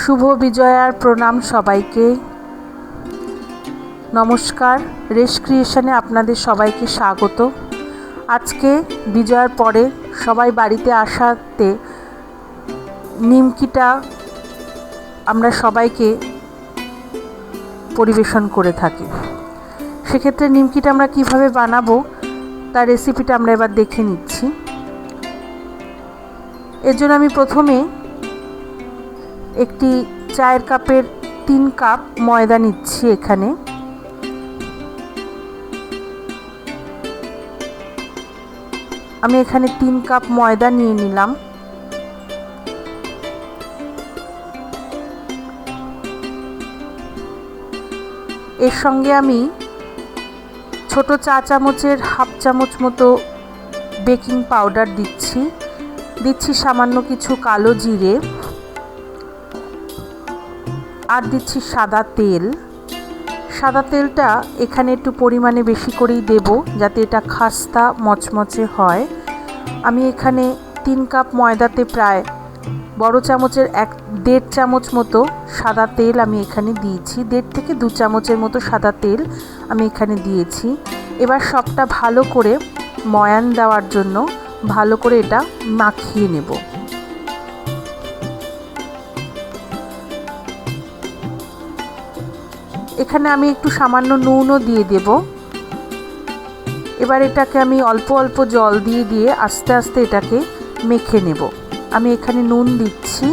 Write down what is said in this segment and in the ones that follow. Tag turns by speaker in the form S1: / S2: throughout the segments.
S1: শুভ বিজয়ার প্রণাম সবাইকে। নমস্কার, রেশ ক্রিয়েশনে আপনাদের সবাইকে স্বাগত। আজকে বিজয়ার পরে সবাই বাড়িতে আসাতে নিমকিটা আমরা সবাইকে পরিবেশন করে থাকি। সেক্ষেত্রে নিমকিটা আমরা কিভাবে বানাবো তার রেসিপিটা আমরা এবার দেখে নিচ্ছি। এর জন্য আমি প্রথমে একটি চায়ের কাপের 3 কাপ ময়দা নিচ্ছি। এখানে আমি 3 কাপ ময়দা নিয়ে নিলাম। এর সঙ্গে আমি ছোট চা চামচের হাফ চামচ মতো বেকিং পাউডার দিচ্ছি সামান্য কিছু কালো জিরে, আর দিচ্ছি সাদা তেল। সাদা তেলটা এখানে একটু পরিমাণে বেশি করেই দেব, যাতে এটা খাস্তা মচমচে হয়। আমি এখানে 3 কাপ ময়দাতে প্রায় বড় চামচের 1.5 চামচ মতো সাদা তেল আমি এখানে দিয়েছি। 1.5 থেকে 2 চামচের মতো সাদা তেল আমি এখানে দিয়েছি। এবার সবটা ভালো করে ময়ান দেওয়ার জন্য ভালো করে এটা মাখিয়ে নেব। এখানে আমি একটু সামান্য নুনও দিয়ে দেব। এবার এটাকে আমি অল্প অল্প জল দিয়ে আস্তে আস্তে এটাকে মেখে নেব। আমি এখানে নুন দিচ্ছি।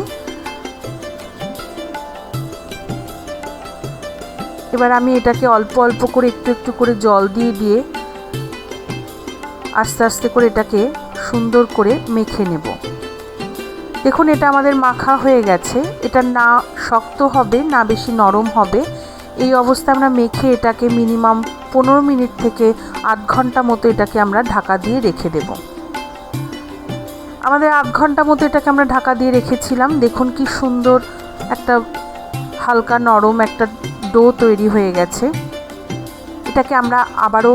S1: এবার আমি এটাকে অল্প অল্প করে একটু করে জল দিয়ে আস্তে আস্তে করে এটাকে সুন্দর করে মেখে নেব। দেখুন, এটা আমাদের মাখা হয়ে গেছে। এটা না শক্ত হবে না বেশি নরম হবে। এই অবস্থায় আমরা মেখে এটাকে মিনিমাম 15 মিনিট থেকে আধ ঘন্টা মতো এটাকে আমরা ঢাকা দিয়ে রেখে দেব। আমাদের আধ ঘন্টা মতো এটাকে আমরা ঢাকা দিয়ে রেখেছিলাম। দেখুন কি সুন্দর একটা হালকা নরম একটা ডো তৈরি হয়ে গেছে। এটাকে আমরা আবারও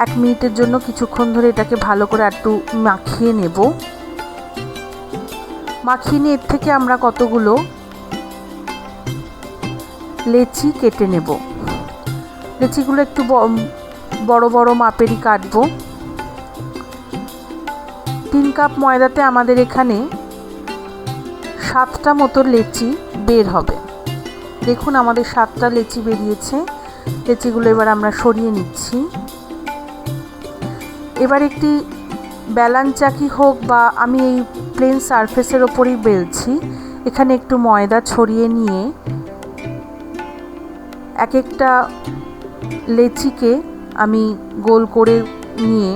S1: 1 মিনিটের জন্য কিছুক্ষণ ধরে এটাকে ভালো করে একটু মাখিয়ে নেব। মাখিয়ে নিয়ে এর থেকে আমরা কতগুলো লেচি কেটে নেব। লেচিগুলো একটু বড় বড় মাপেরই কাটবো। 3 কাপ ময়দাতে আমাদের এখানে 7টা মতো লেচি বের হবে। দেখুন, আমাদের 7টা লেচি বেরিয়েছে। লেচিগুলো এবার আমরা সরিয়ে নিচ্ছি। এবার একটি বেলান চাকি হোক বা আমি এই প্লেন সারফেসের ওপরেই বেলছি। এখানে একটু ময়দা ছড়িয়ে নিয়ে এক একটা লেচিকে আমি গোল করে নিয়ে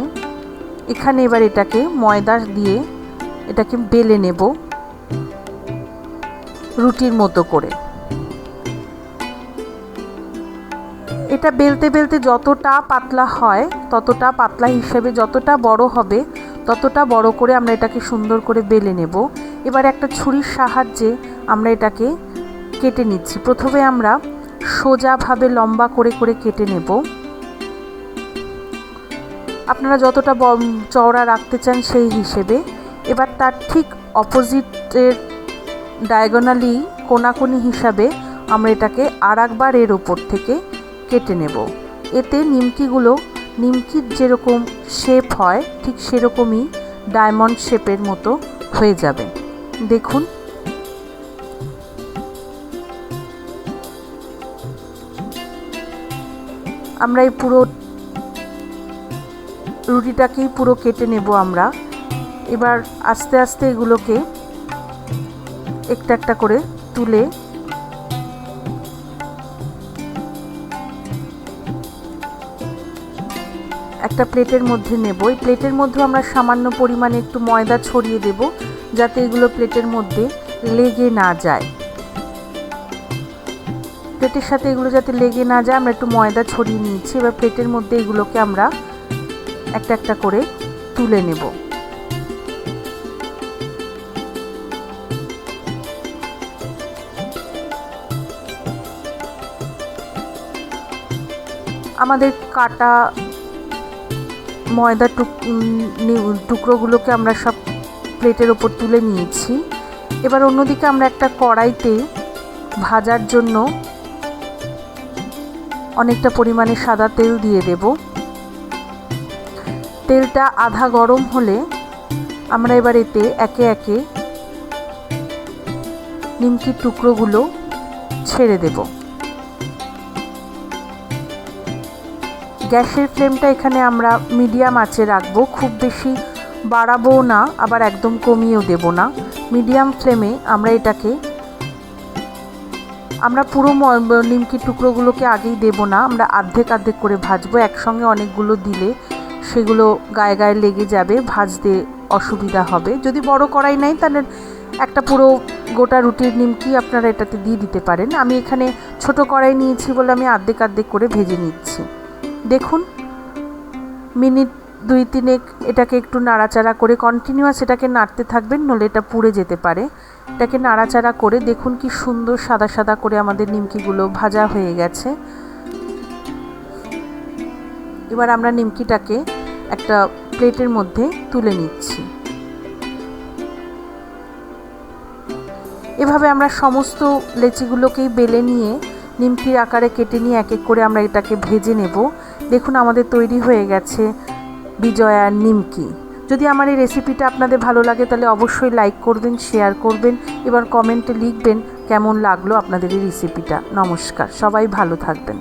S1: এখানে এবার এটাকে ময়দা দিয়ে এটাকে বেলে নেব রুটির মতো করে। এটা বেলতে বেলতে যতটা পাতলা হয় ততটা পাতলা হিসেবে, যতটা বড় হবে ততটা বড় করে আমরা এটাকে সুন্দর করে বেলে নেব। এবার একটা ছুরির সাহায্যে আমরা এটাকে কেটে নিচ্ছি। প্রথমে আমরা সোজাভাবে লম্বা করে করে কেটে নেব। আপনারা যতটা চওড়া রাখতে চান সেই হিসেবে। এবার তার ঠিক অপোজিটের ডায়াগোনালি কোনাকুনি হিসাবে আমরা এটাকে আরেকবার এর ওপর থেকে কেটে নেব। এতে নিমকির যেরকম শেপ হয় ঠিক সেরকমই ডায়মন্ড শেপের মতো হয়ে যাবে। দেখুন, আমরা এই পুরো রুটিটাকেই পুরো কেটে নেব আমরা। এবার আস্তে আস্তে এগুলোকে একটা একটা করে তুলে একটা প্লেটের মধ্যে নেব। এই প্লেটের মধ্যে আমরা সামান্য পরিমাণে একটু ময়দা ছড়িয়ে দেব, যাতে এগুলো প্লেটের মধ্যে লেগে না যায়। প্লেটের সাথে এগুলো যাতে লেগে না যায় আমরা একটু ময়দা ছড়িয়ে নিয়েছি। এবার প্লেটের মধ্যে এগুলোকে আমরা একটা একটা করে তুলে নেব। আমাদের কাটা ময়দা টুকরোগুলোকে আমরা সব প্লেটের ওপর তুলে নিয়েছি। এবার অন্যদিকে আমরা একটা কড়াইতে ভাজার জন্য অনেকটা পরিমাণে সাদা তেল দিয়ে দেব। তেলটা আধা গরম হলে আমরা এবার এতে একে একে নিমকির টুকরোগুলো ছেড়ে দেব। গ্যাসের ফ্লেমটা এখানে আমরা মিডিয়াম আঁচে রাখবো, খুব বেশি বাড়াবো না আবার একদম কমিয়েও দেব না। মিডিয়াম ফ্লেমে আমরা পুরো নিমকির টুকরোগুলোকে আগেই দেব না, আমরা অর্ধেক অর্ধেক করে ভাজবো। একসঙ্গে অনেকগুলো দিলে সেগুলো গায়ে গায়ে লেগে যাবে, ভাজতে অসুবিধা হবে। যদি বড় কড়াই নেই তাহলে একটা পুরো গোটা রুটির নিমকি আপনারা এটাতে দিয়ে দিতে পারেন। আমি এখানে ছোট কড়াই নিয়েছি বলে আমি অর্ধেক অর্ধেক করে ভেজে নিচ্ছি। দেখুন মিনিট 2-3 এটাকে একটু নাড়াচাড়া করে কন্টিনিউয়াস এটাকে নাড়তে থাকবেন, নইলে এটা পুড়ে যেতে পারে। এটাকে নাড়াচাড়া করে দেখুন কি সুন্দর সাদা সাদা করে আমাদের নিমকিগুলো ভাজা হয়ে গেছে। এবার আমরা নিমকিটাকে একটা প্লেটের মধ্যে তুলে নিচ্ছি। এভাবে আমরা সমস্ত লেচিগুলোকেই বেলে নিয়ে নিমকির আকারে কেটে নিয়ে এক এক করে আমরা এটাকে ভেজে নেব। দেখুন আমাদের তৈরি হয়ে গেছে বিজয়ার নিমকি। যদি আমার এই রেসিপিটা আপনাদের ভালো লাগে তাহলে অবশ্যই লাইক করবেন, শেয়ার করবেন, এবার কমেন্টে লিখবেন কেমন লাগলো আপনাদের এই রেসিপিটা। নমস্কার, সবাই ভালো থাকবেন।